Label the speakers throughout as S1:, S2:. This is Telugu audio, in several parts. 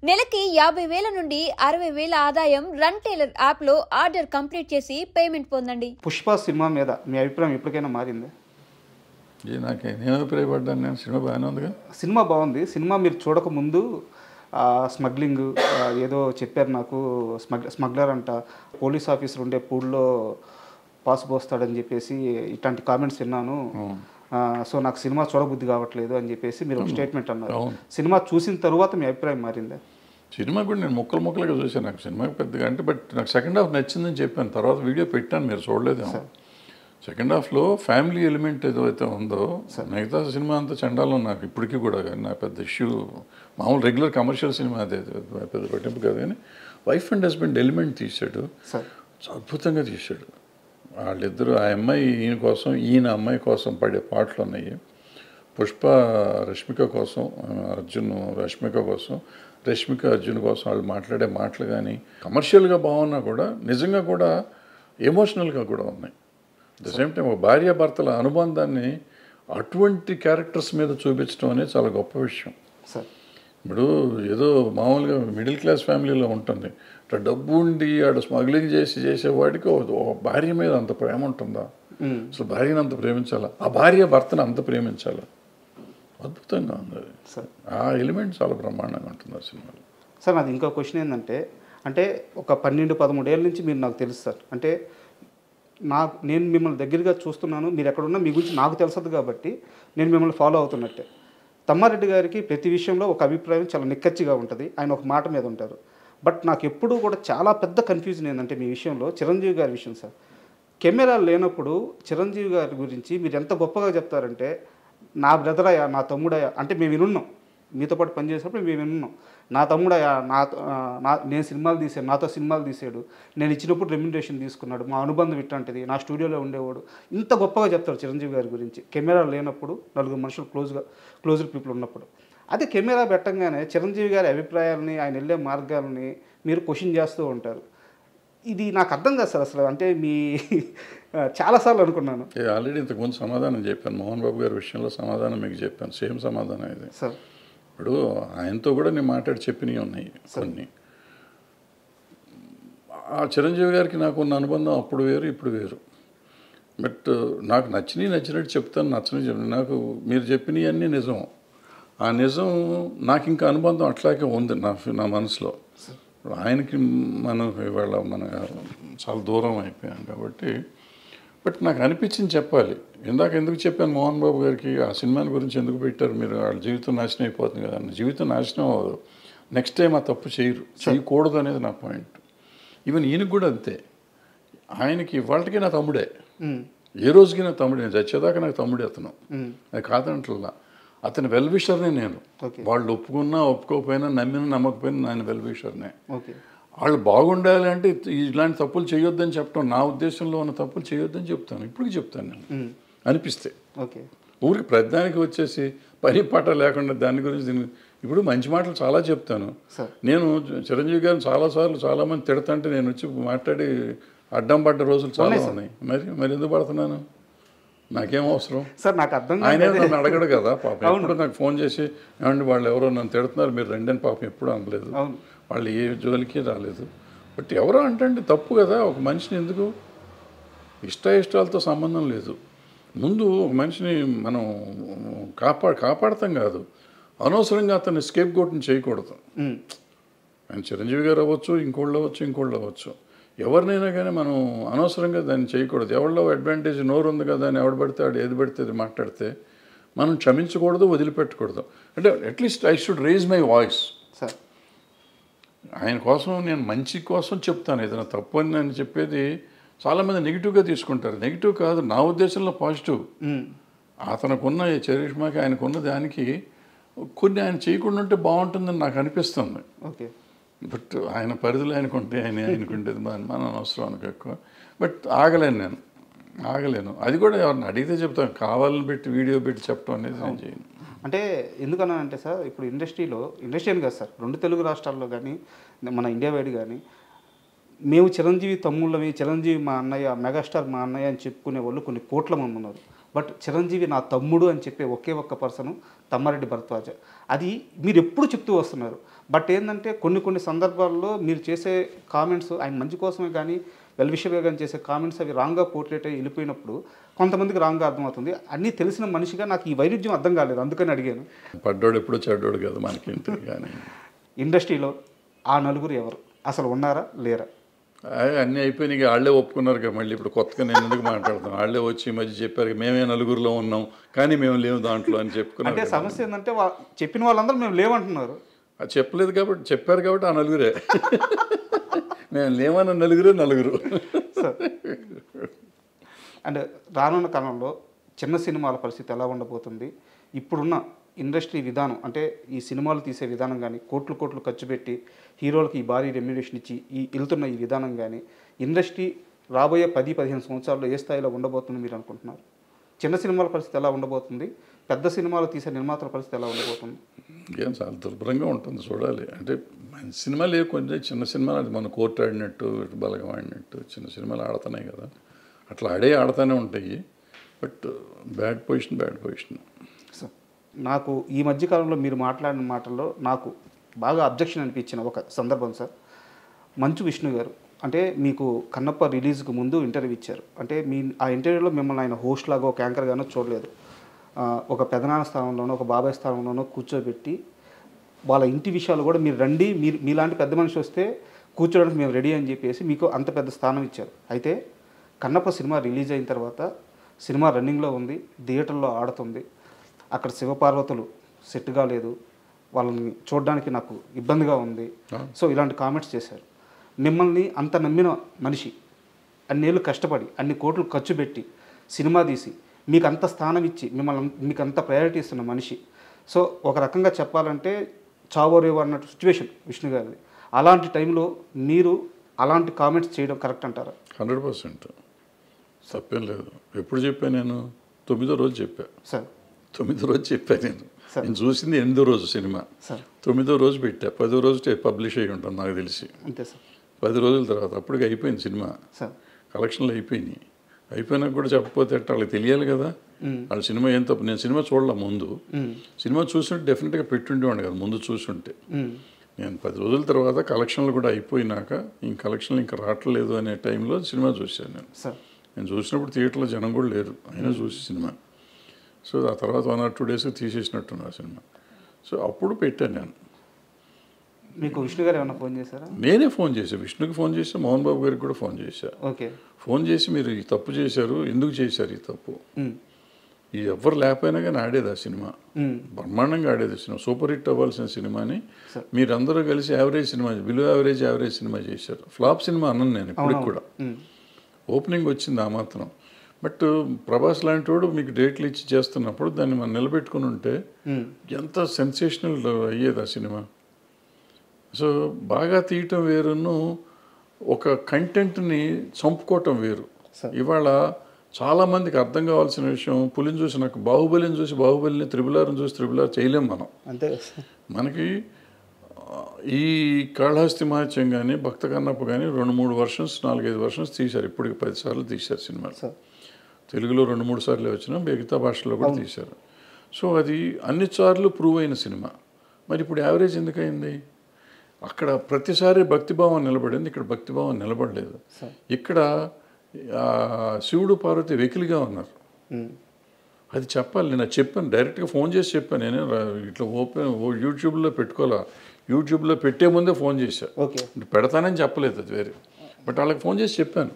S1: నెలకి 50,000 నుండి 60,000 ఆదాయం రన్ టైలర్ యాప్లో ఆర్డర్ కంప్లీట్ చేసి పేమెంట్ పొందండి.
S2: పుష్ప సినిమా మీద మీ అభిప్రాయం ఎప్పటికైనా మారింది?
S3: నేను అభిప్రాయపడ్డాను. నేను సినిమా బాగానే ఉందిగా.
S2: సినిమా బాగుంది. సినిమా మీరు చూడకముందు స్మగ్లింగ్ ఏదో చెప్పారు నాకు, స్మగ్లర్ అంట, పోలీస్ ఆఫీసర్ ఉండే పూల్లో పాసు పోస్తాడని చెప్పేసి ఇట్లాంటి కామెంట్స్ విన్నాను. సో నాకు సినిమా చూడబుద్ధి కావట్లేదు అని చెప్పేసి మీరు ఒక స్టేట్మెంట్ అన్నారు. సినిమా చూసిన తర్వాత మీ అభిప్రాయం మారిందా?
S3: సినిమా కూడా నేను ముక్కలుగా చూసాను. నాకు సినిమా పెద్దగా అంటే బట్ నాకు సెకండ్ హాఫ్ నచ్చిందని చెప్పాను. తర్వాత వీడియో పెట్టాను, మీరు చూడలేదేమో. సెకండ్ హాఫ్లో ఫ్యామిలీ ఎలిమెంట్ ఏదైతే ఉందో, మిగతా సినిమా అంతా చండాలం నాకు ఇప్పటికీ కూడా. కానీ నా పెద్ద ఇష్యూ మామూలు రెగ్యులర్ కమర్షియల్ సినిమా అదే పెద్ద పట్టింపు కాదు. కానీ వైఫ్ అండ్ హస్బెండ్ ఎలిమెంట్ తీశాడు, అద్భుతంగా తీశాడు. వాళ్ళిద్దరూ ఆ అమ్మాయి ఈయన కోసం, ఈయన అమ్మాయి కోసం పడే పాటలు ఉన్నాయి. పుష్ప రష్మిక కోసం, అర్జున్ రష్మిక కోసం, రష్మిక అర్జున్ కోసం వాళ్ళు మాట్లాడే మాటలు కానీ కమర్షియల్గా బాగున్నా కూడా నిజంగా కూడా ఎమోషనల్గా కూడా ఉన్నాయి. ద సేమ్ టైం ఒక భార్యాభర్తల అనుబంధాన్ని అటువంటి క్యారెక్టర్స్ మీద చూపించడం అనేది చాలా గొప్ప విషయం. ఇప్పుడు ఏదో మామూలుగా మిడిల్ క్లాస్ ఫ్యామిలీలో ఉంటుంది, ఇట్లా డబ్బు ఉండి ఆడ స్మగ్లింగ్ చేసేవాడికి ఒక భార్య మీద అంత ప్రేమ ఉంటుందా? అసలు భార్యను అంత ప్రేమించాలా, ఆ భార్య భర్తను అంత ప్రేమించాలా? అద్భుతంగా ఉంది అది. ఆ ఎలిమెంట్ చాలా బ్రహ్మాండంగా ఉంటుంది ఆ సినిమాలో.
S2: సార్ నాది ఇంకో క్వశ్చన్ ఏంటంటే, అంటే ఒక 12-13 ఏళ్ళ నుంచి మీరు నాకు తెలుసు సార్. అంటే నేను మిమ్మల్ని దగ్గరగా చూస్తున్నాను, మీరు ఎక్కడున్నా మీ గురించి నాకు తెలుసదు కాబట్టి నేను మిమ్మల్ని ఫాలో అవుతున్నట్టే. తమ్మారెడ్డి గారికి ప్రతి విషయంలో ఒక అభిప్రాయం చాలా నిక్కచ్చిగా ఉంటుంది, ఆయన ఒక మాట మీద ఉంటారు. బట్ నాకు ఎప్పుడూ కూడా చాలా పెద్ద కన్ఫ్యూజన్ ఏంటంటే మీ విషయంలో, చిరంజీవి గారి విషయం సార్. కెమెరా లేనప్పుడు చిరంజీవి గారి గురించి మీరు ఎంత గొప్పగా చెప్తారంటే, నా బ్రదరయ్యా, నా తమ్ముడయ్యా, అంటే మేము వినున్నాం, మీతో పాటు పనిచేసినప్పుడు మేము వినున్నాం, నా తమ్ముడయ్యా, నేను సినిమాలు తీసాను, నాతో సినిమాలు తీసాడు, నేను ఇచ్చినప్పుడు రెమ్యునరేషన్ తీసుకున్నాడు, మా అనుబంధం ఇట్లాంటిది, నా స్టూడియోలో ఉండేవాడు, ఇంత గొప్పగా చెప్తారు చిరంజీవి గారి గురించి. కెమెరా లేనప్పుడు, నలుగురు మనుషులు క్లోజ్డ్ పీపుల్ ఉన్నప్పుడు. అదే కెమెరా పెట్టంగానే చిరంజీవి గారి అభిప్రాయాలని, ఆయన వెళ్ళే మార్గాలని మీరు క్వశ్చన్ చేస్తూ ఉంటారు. ఇది నాకు అర్థం కాదు సార్ అసలు. అంటే మీ చాలాసార్లు అనుకున్నాను.
S3: ఆల్రెడీ ఇంతకుముందు సమాధానం చెప్పాను, మోహన్ బాబు గారి విషయంలో సమాధానం మీకు చెప్పాను, సేమ్ సమాధానం ఇది
S2: సార్.
S3: ఇప్పుడు ఆయనతో కూడా నేను మాట్లాడి చెప్పినవి ఉన్నాయి కొన్ని. ఆ చిరంజీవి గారికి నాకు ఉన్న అనుబంధం అప్పుడు వేరు, ఇప్పుడు వేరు. బట్ నాకు నచ్చినట్టు చెప్తాను, నచ్చని నాకు మీరు చెప్పినవి అన్నీ నిజం. ఆ నిజం నాకు ఇంకా అనుబంధం అట్లాగే ఉంది నా మనసులో. ఆయనకి మనం ఇవాళ చాలా దూరం అయిపోయాం కాబట్టి. బట్ నాకు అనిపించింది చెప్పాలి. ఎందుకు చెప్పాను మోహన్ బాబు గారికి ఆ సినిమాని గురించి ఎందుకు పెట్టారు మీరు, వాళ్ళ జీవితం నాశనం అయిపోతుంది కదా అన్న. జీవితం నాశనం అవ్వదు, నెక్స్ట్ టైం ఆ తప్పు చేయకూడదు అనేది నా పాయింట్. ఈవెన్ ఈయనకి కూడా అంతే. ఆయనకి ఇవాళకి నా తమ్ముడే, ఏ రోజుకి నా తమ్ముడే, నేను చచ్చేదాకా నాకు తమ్ముడే అతను. అది కాదంటల్లా, అతని వెల్ విషర్నే నేను. వాళ్ళు ఒప్పుకున్నా ఒప్పుకోకపోయినా, నమ్మినా నమ్మకపోయినా ఆయన వెల్ విషర్నే. వాళ్ళు బాగుండాలి అంటే ఇలాంటి తప్పులు చేయొద్దని చెప్పడం, నా ఉద్దేశంలో ఉన్న తప్పులు చేయొద్దని చెప్తాను, ఇప్పటికి చెప్తాను నేను అనిపిస్తే. ఊరికి ప్రతిదానికి వచ్చేసి పని పాట లేకుండా దాని గురించి ఇప్పుడు మంచి మాటలు చాలా చెప్తాను నేను. చిరంజీవి గారిని చాలాసార్లు చాలామంది తిడతంటే నేను వచ్చి మాట్లాడి అడ్డం పడ్డ రోజులు చాలా ఉన్నాయి. మరి ఎందుకు పడుతున్నాను? నాకేం అవసరం
S2: సార్? నాకు అర్థం
S3: ఆయన నన్ను అడగడు కదా పాపం. ఎప్పుడు నాకు ఫోన్ చేసి ఏమండి వాళ్ళు ఎవరో నన్ను తిడుతున్నారు మీరు రండి అని పాపం ఎప్పుడు అనలేదు. వాళ్ళు ఏ జోలికి రాలేదు. బట్ ఎవరో అంటే తప్పు కదా. ఒక మనిషిని ఎందుకు, ఇష్టాలతో సంబంధం లేదు. ముందు ఒక మనిషిని మనం కాపాడతాం కాదు, అనవసరంగా అతన్ని స్కేప్ గోట్ని చేయకూడదు. ఆయన చిరంజీవి గారు అవ్వచ్చు, ఇంకోళ్ళు అవ్వచ్చు, ఎవరినైనా కానీ మనం అనవసరంగా దాన్ని చేయకూడదు. ఎవరిలో అడ్వాంటేజ్ నోరు ఉంది కదా అని ఎవడు పడితే ఆడు ఏది పడితే అది మాట్లాడితే మనం క్షమించకూడదు, వదిలిపెట్టకూడదు. అంటే at least I should raise my voice. ఆయన కోసం నేను మంచి కోసం చెప్తాను. ఏదైనా తప్పు అని నేను చెప్పేది చాలామంది నెగిటివ్గా తీసుకుంటారు. నెగిటివ్ కాదు, నా ఉద్దేశంలో పాజిటివ్. అతనుకున్న చరిష్మాకి ఆయనకున్న దానికి కొన్ని ఆయన చేయకుండా ఉంటే బాగుంటుందని నాకు అనిపిస్తుంది. బట్ ఆయన పరిధిలో ఆయనకుంటే ఆయనకుంటేది మనం అవసరం అనుకో ఎక్కువ. బట్ ఆగలేను. అది కూడా ఎవరిని అడిగితే చెప్తాను, కావాలని పెట్టి వీడియో పెట్టి చెప్పడం అనేది నేను చేయను.
S2: అంటే ఎందుకన్నానంటే సార్, ఇప్పుడు ఇండస్ట్రీ అని కాదు సార్, 2 తెలుగు రాష్ట్రాల్లో కానీ మన ఇండియా వైడ్ కానీ మేము చిరంజీవి తమ్ముళ్ళవి, చిరంజీవి మా అన్నయ్య, మెగాస్టార్ మా అన్నయ్య అని చెప్పుకునే వాళ్ళు కొన్ని కోట్ల మంది ఉన్నారు. బట్ చిరంజీవి నా తమ్ముడు అని చెప్పే ఒకే ఒక్క పర్సన్ తమ్మారెడ్డి భరద్వాజ. అది మీరు ఎప్పుడు చెప్తూ వస్తున్నారు. బట్ ఏంటంటే కొన్ని సందర్భాల్లో మీరు చేసే కామెంట్స్ ఆయన మంచి కోసమే కానీ వెల్ విషర్గా కానీ చేసే కామెంట్స్ అవి రాంగ్గా పోర్ట్రేట్ అయ్యి వెళ్ళిపోయినప్పుడు కొంతమందికి రాంగ్గా అర్థమవుతుంది. అన్నీ తెలిసిన మనిషిగా నాకు ఈ వైరుధ్యం అర్థం కాలేదు, అందుకని అడిగాను.
S3: పడ్డాడు ఎప్పుడో చెడ్డాడు కదా మనకి. కానీ
S2: ఇండస్ట్రీలో ఆ నలుగురు ఎవరు, అసలు ఉన్నారా లేరా?
S3: అన్నీ అయిపోయినాయి, వాళ్ళే ఒప్పుకున్నారు కదా. మళ్ళీ ఇప్పుడు కొత్తగా నేను ఎందుకు మాట్లాడతాను, వాళ్ళే వచ్చి ఈ మధ్య చెప్పారు మేమే నలుగురిలో ఉన్నాం కానీ మేము లేవు దాంట్లో అని చెప్పుకున్నారు.
S2: అంటే సమస్య ఏంటంటే చెప్పిన వాళ్ళందరూ మేము లేవంటున్నారు.
S3: అది చెప్పలేదు కాబట్టి, చెప్పారు కాబట్టి ఆ నలుగురే. మేము లేవన్న నలుగురు.
S2: అండ్ రానున్న కాలంలో చిన్న సినిమాల పరిస్థితి ఎలా ఉండబోతుంది? ఇప్పుడున్న ఇండస్ట్రీ విధానం అంటే ఈ సినిమాలు తీసే విధానం కానీ, కోట్లు ఖర్చు పెట్టి హీరోలకి ఈ భారీ రెమ్యునేషన్ ఇచ్చి వెళ్తున్న ఈ విధానం కానీ, ఇండస్ట్రీ రాబోయే 10-15 సంవత్సరాల్లో ఏ స్థాయిలో ఉండబోతుంది మీరు అనుకుంటున్నారు? చిన్న సినిమాల పరిస్థితి ఎలా ఉండబోతుంది? పెద్ద సినిమాలు తీసే నిర్మాతల పరిస్థితి ఎలా ఉండబోతుంది?
S3: ఏం చాలా దుర్భరంగా ఉంటుంది, చూడాలి. అంటే మంచి సినిమాలు కొంచెం చిన్న సినిమాలు అది మన కోర్టు ఆడినట్టు, ఇటు బలగం ఆడినట్టు చిన్న సినిమాలు ఆడుతున్నాయి కదా, అట్లా ఆడుతూనే ఉంటాయి. But bad position.
S2: సార్, నాకు ఈ మధ్యకాలంలో మీరు మాట్లాడిన మాటల్లో నాకు బాగా అబ్జెక్షన్ అనిపించిన ఒక సందర్భం సార్. మంచు విష్ణు గారు అంటే మీకు కన్నప్ప రిలీజ్కి ముందు ఇంటర్వ్యూ ఇచ్చారు. అంటే ఆ ఇంటర్వ్యూలో మిమ్మల్ని ఆయన హోస్ట్ లాగా ఒక యాంకర్ గానో చూడలేదు. ఒక పెదనాన్న స్థానంలోనో ఒక బాబాయ్ స్థానంలోనో కూర్చోబెట్టి వాళ్ళ ఇంటి విషయాలు కూడా మీరు రండి, మీలాంటి పెద్ద మనిషి వస్తే కూర్చోడానికి మేము రెడీ అని చెప్పేసి మీకు అంత పెద్ద స్థానం ఇచ్చారు. అయితే కన్నప్ప సినిమా రిలీజ్ అయిన తర్వాత సినిమా రన్నింగ్లో ఉంది, థియేటర్లో ఆడుతుంది, అక్కడ శివపార్వతులు సెట్ కాలేదు, వాళ్ళని చూడడానికి నాకు ఇబ్బందిగా ఉంది, సో ఇలాంటి కామెంట్స్ చేశారు. మిమ్మల్ని అంత నమ్మిన మనిషి, అన్నేళ్ళు కష్టపడి అన్ని కోట్లు ఖర్చు పెట్టి సినిమా తీసి మీకు అంత స్థానం ఇచ్చి మీకు అంత ప్రయారిటీ ఇస్తున్న మనిషి, సో ఒక రకంగా చెప్పాలంటే చావోరేవో అన్నట్టు సిచ్యువేషన్ విష్ణు గారిది. అలాంటి టైంలో మీరు అలాంటి కామెంట్స్ చేయడం కరెక్ట్ అంటారా?
S3: 100% తప్పేం లేదు. ఎప్పుడు చెప్పాను నేను? 9వ రోజు చెప్పా
S2: సార్.
S3: 9వ రోజు చెప్పాను నేను చూసింది 8వ రోజు సినిమా. 9వ రోజు పెట్టా, 10వ రోజు పబ్లిష్ అయ్యి ఉంటుంది నాకు తెలిసి.
S2: అంతే సార్.
S3: 10 రోజుల తర్వాత అప్పటికి అయిపోయింది సినిమా, కలెక్షన్లు అయిపోయినాయి. అయిపోయినాక కూడా చెప్పకపోతే అట్లా వాళ్ళకి తెలియాలి కదా వాళ్ళ సినిమా ఏం తప్పు. నేను సినిమా చూడలే ముందు, సినిమా చూస్తుంటే డెఫినెట్గా పెట్టుండేవాడు కదా ముందు చూస్తుంటే. నేను 10 రోజుల తర్వాత కలెక్షన్లు కూడా అయిపోయినాక కలెక్షన్లు ఇంకా రావట్లేదు అనే టైంలో సినిమా చూశాను నేను చూసినప్పుడు థియేటర్లో జనం కూడా లేరు, అయినా చూసి సినిమా. సో ఆ తర్వాత 1 or 2 days తీసేసినట్టున్నా సినిమా. సో అప్పుడు పెట్టాను నేను.
S2: మీకు విష్ణు గారు ఏమైనా ఫోన్ చేశారా?
S3: నేనే ఫోన్ చేశాను, విష్ణుకి ఫోన్ చేశా, మోహన్ బాబు గారికి కూడా ఫోన్ చేశా.
S2: ఓకే.
S3: ఫోన్ చేసి మీరు ఈ తప్పు చేశారు, ఎందుకు చేశారు ఈ తప్పు, ఈ ఎవరు లేకపోయినా కానీ ఆడేది ఆ సినిమా, బ్రహ్మాండంగా ఆడేది సినిమా, సూపర్ హిట్ అవ్వాల్సిన సినిమాని మీరందరూ కలిసి average cinema, below average cinema చేశారు. ఫ్లాప్ సినిమా అన్నాను నేను ఇప్పటికి కూడా. ఓపెనింగ్ వచ్చింది ఆ మాత్రం. బట్ ప్రభాస్ లాంటి వాడు మీకు డేట్లు ఇచ్చి చేస్తున్నప్పుడు దాన్ని మనం నిలబెట్టుకుని ఉంటే ఎంత సెన్సేషనల్ అయ్యేది ఆ సినిమా. సో బాగా తీయటం వేరును ఒక కంటెంట్ని చంపుకోవటం వేరు. ఇవాళ చాలామందికి అర్థం కావాల్సిన విషయం, పులిని చూసి నాకు బాహుబలిని చూసి బాహుబలిని, త్రిబులార్ని చూసి త్రిబులార్ చేయలేం మనం.
S2: అంతే. మనకి
S3: ఈ కాళహస్తి మహత్యం కానీ భక్త కన్నప్ప కానీ 2-3 వర్షన్స్ 4-5 వర్షన్స్ తీశారు. ఇప్పటికి 10 సార్లు తీశారు సినిమాలు. తెలుగులో 2-3 సార్లు వచ్చినా మిగతా భాషలో కూడా తీశారు. సో అది అన్ని సార్లు ప్రూవ్ అయిన సినిమా. మరి ఇప్పుడు యావరేజ్ ఎందుకయింది? అక్కడ ప్రతిసారి భక్తిభావం నిలబడింది, ఇక్కడ భక్తిభావం నిలబడలేదు. ఇక్కడ శివుడు పార్వతి వెకిలిగా ఉన్నారు. అది చెప్పాలి. నేను చెప్పాను, డైరెక్ట్గా ఫోన్ చేసి చెప్పాను. నేనే ఇట్లా యూట్యూబ్లో పెట్టుకోవాలా, యూట్యూబ్లో పెట్టే ముందే ఫోన్ చేశా. పెడతానని చెప్పలేదు, అది వేరే. బట్ వాళ్ళకి ఫోన్ చేసి చెప్పాను,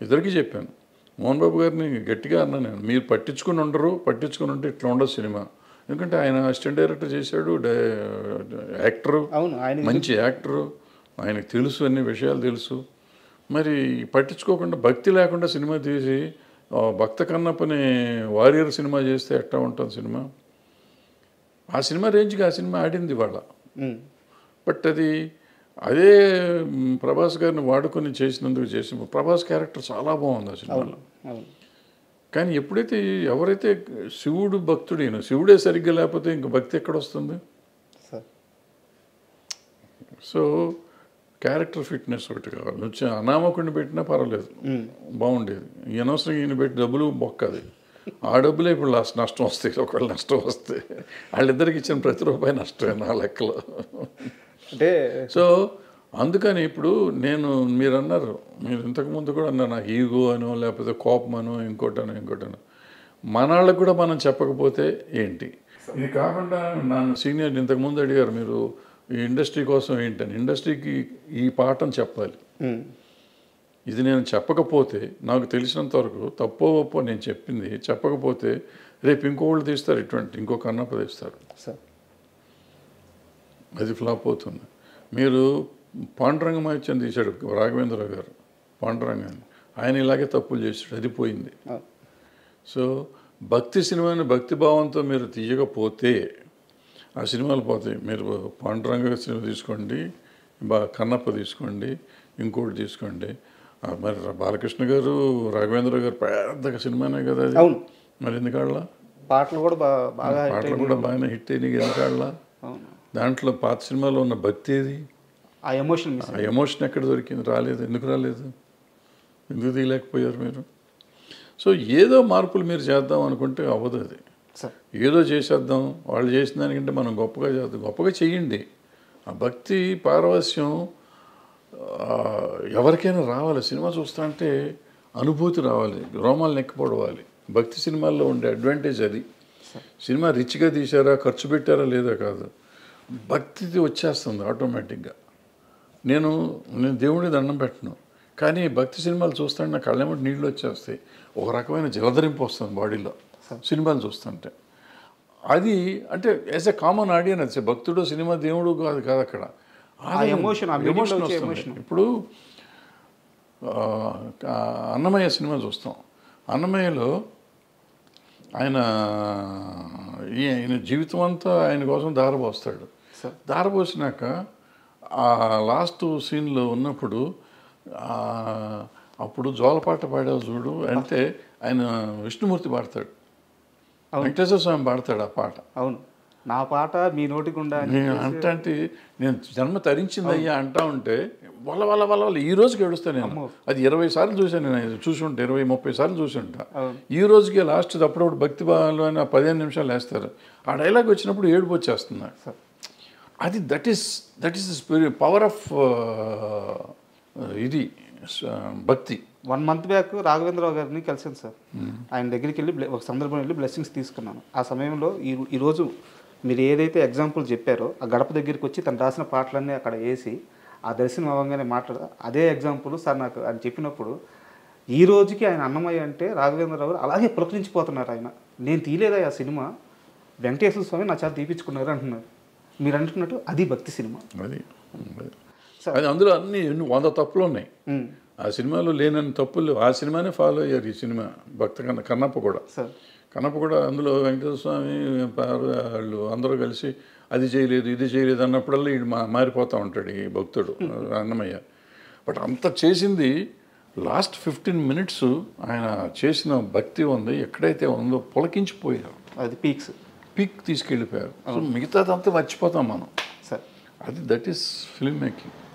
S3: ఇద్దరికి చెప్పాను. మోహన్ బాబు గారిని గట్టిగా అన్నా నేను, మీరు పట్టించుకుని ఉంటే ఇట్లా ఉండదు సినిమా. ఎందుకంటే ఆయన అసిస్టెంట్ డైరెక్టర్ చేశాడు, యాక్టరు, మంచి యాక్టరు, ఆయనకు తెలుసు, అన్ని విషయాలు తెలుసు. మరి పట్టించుకోకుండా భక్తి లేకుండా సినిమా తీసి భక్త కన్నప్పని వారియర్ సినిమా చేస్తే ఎట్లా ఉంటుంది సినిమా? ఆ సినిమా రేంజ్కి ఆ సినిమా ఆడింది ఇవాళ. బట్ అది అదే ప్రభాస్ గారిని వాడుకొని చేసినందుకు ప్రభాస్ క్యారెక్టర్ చాలా బాగుంది ఆ సినిమాలో. కానీ ఎప్పుడైతే ఎవరైతే శివుడు భక్తుడైనా, శివుడే సరిగ్గా లేకపోతే ఇంక భక్తి ఎక్కడ వస్తుంది? సో క్యారెక్టర్ ఫిట్నెస్ ఒకటి కావాలి. వచ్చి అనామకుడిని పెట్టినా పర్వాలేదు, బాగుండేది. అనవసరంగా ఈయన పెట్టి డబ్బులు బొక్కది. ఆ డబ్బులే ఇప్పుడు నష్టం వస్తాయి. ఒకవేళ నష్టం వస్తే వాళ్ళిద్దరికి ఇచ్చిన ప్రతి రూపాయి నష్టమే నా లెక్కలో.
S2: అంటే
S3: సో అందుకని ఇప్పుడు మీరు అన్నారు, మీరు ఇంతకుముందు కూడా అన్నారు నాకు ఈగో అనో లేకపోతే కోపం అనో ఇంకోటనో మనాళ్ళకు కూడా మనం చెప్పకపోతే ఏంటి. ఇది కాకుండా నన్ను సీనియర్ ఇంతకుముందు అడిగారు మీరు ఈ ఇండస్ట్రీ కోసం ఏంటని. ఇండస్ట్రీకి ఈ పాఠం చెప్పాలి. ఇది నేను చెప్పకపోతే, నాకు తెలిసినంత వరకు తప్పో ఒప్పో నేను చెప్పింది చెప్పకపోతే రేపు ఇంకోళ్ళు తీస్తారు, ఇంకో కన్నప్ప తీస్తారు, అది ఫ్లాప్ అవుతుంది. మీరు పాండురంగమాత్యం తీశాడు రాఘవేంద్రరావు గారు, పాండురంగాన్ని, ఆయన ఇలాగే తప్పులు చేశాడు, అది పోయింది. సో భక్తి సినిమాని భక్తిభావంతో మీరు తీయకపోతే ఆ సినిమాలు పోతాయి. మీరు పాండురంగ సినిమా తీసుకోండి, కన్నప్ప తీసుకోండి, ఇంకోటి తీసుకోండి. మరి బాలకృష్ణ గారు రాఘవేంద్ర గారు పెద్ద సినిమానే కదా అది.
S2: అవును.
S3: మరి ఎందుకాళ్ళ
S2: పాటలు కూడా
S3: బాగానే హిట్ అయినాయి ఎందుకాళ్ళ. దాంట్లో పాత సినిమాలో ఉన్న భక్తి ఏది,
S2: ఆ
S3: ఎమోషన్ ఎక్కడ దొరికింది, రాలేదు. ఎందుకు రాలేదు, ఎందుకు తీయలేకపోయారు మీరు? సో ఏదో మార్పులు మీరు చేద్దాం అనుకుంటే అవ్వదు. అది ఏదో చేసేద్దాం, వాళ్ళు చేసిన దానికంటే మనం గొప్పగా చేద్దాం, గొప్పగా చెయ్యండి. ఆ భక్తి పారవస్యం ఎవరికైనా రావాలి. సినిమా చూస్తా అంటే అనుభూతి రావాలి, రోమాలు నెక్కిపోవాలి. భక్తి సినిమాల్లో ఉండే అడ్వాంటేజ్ అది. సినిమా రిచ్గా తీశారా, ఖర్చు పెట్టారా లేదా కాదు, భక్తి వచ్చేస్తుంది ఆటోమేటిక్గా. నేను దేవుడి దండం పెట్టను, కానీ భక్తి సినిమాలు చూస్తుంటే నా కళ్ళెమ్మటి నీళ్ళు వచ్చేస్తాయి, ఒక రకమైన జలధరింపు వస్తుంది బాడీలో సినిమాలు చూస్తుంటే. అది అంటే యాజ్ ఎ కామన్ ఆడియన్స్, భక్తుడు సినిమా దేవుడు కాదు అక్కడ ఎమోషన్ వస్తుంది. ఇప్పుడు అన్నమయ్య సినిమా చూస్తాం, అన్నమయ్యలో ఆయన జీవితం అంతా ఆయన కోసం దారపోస్తాడు. దారపోసినాక ఆ లాస్ట్ సీన్లో ఉన్నప్పుడు అప్పుడు జోలపాట పాడావు చూడు అంటే ఆయన విష్ణుమూర్తి పాడతాడు, వెంకటేశ్వర స్వామి పాడతాడు ఆ పాట.
S2: అవును, నా పాట మీ నోటికి
S3: అంటే నేను జన్మ తరించిందయ్యా అంటా ఉంటే వల్ల ఈ రోజుకి ఏడుస్తాను నేను. అది 20 సార్లు చూశాను నేను, చూసి ఉంటా 20-30 సార్లు చూసి ఉంటా. ఈ రోజుకి లాస్ట్ అప్పుడప్పుడు భక్తి భావాలు అని 15 నిమిషాలు వేస్తారు, ఆ డైలాగ్ వచ్చినప్పుడు ఏడుపు వచ్చేస్తుంది. అది దట్ ఈస్ పవర్ ఆఫ్ ఇది భక్తి.
S2: 1 మంత్ బ్యాక్ రాఘవేంద్రరావు గారిని కలిసాను సార్. ఆయన దగ్గరికి వెళ్ళి ఒక సందర్భం వెళ్ళి బ్లెస్సింగ్స్ తీసుకున్నాను. ఆ సమయంలో ఈరోజు మీరు ఏదైతే ఎగ్జాంపుల్ చెప్పారో ఆ గడప దగ్గరికి వచ్చి తను రాసిన పాటలన్నీ అక్కడ వేసి ఆ దర్శనం అవ్వగానే అదే ఎగ్జాంపుల్ సార్ నాకు ఆయన చెప్పినప్పుడు ఈ రోజుకి ఆయన అన్నమయ్య అంటే రాఘవేంద్రరావు గారు అలాగే పులకరించిపోతున్నారు. ఆయన నేను తీయలేదా ఆ సినిమా, వెంకటేశ్వర స్వామి నా చేత తీపించుకున్నారు అంటున్నారు. మీరు అంటున్నట్టు అది భక్తి సినిమా.
S3: అది అందులో అన్ని 100 తప్పులు ఉన్నాయి. ఆ సినిమాలో లేనన్ని తప్పులు ఆ సినిమానే ఫాలో అయ్యారు. ఈ సినిమా కన్నప్ప కూడా అందులో వెంకటేశ్వర స్వామి వాళ్ళు అందరూ కలిసి అది చేయలేదు ఇది చేయలేదు అన్నప్పుడల్లా వీడు మారిపోతూ ఉంటాడు ఈ భక్తుడు అన్నమయ్య. బట్ అంత చేసింది లాస్ట్ 15 minutes ఆయన చేసిన భక్తి ఉంది ఎక్కడైతే ఉందో పులకించిపోయారు.
S2: అది పీక్
S3: తీసుకెళ్ళిపోయారు. సో మిగతాదంతా మర్చిపోతాం మనం. అది దట్ ఈస్ ఫిల్మ్ మేకింగ్.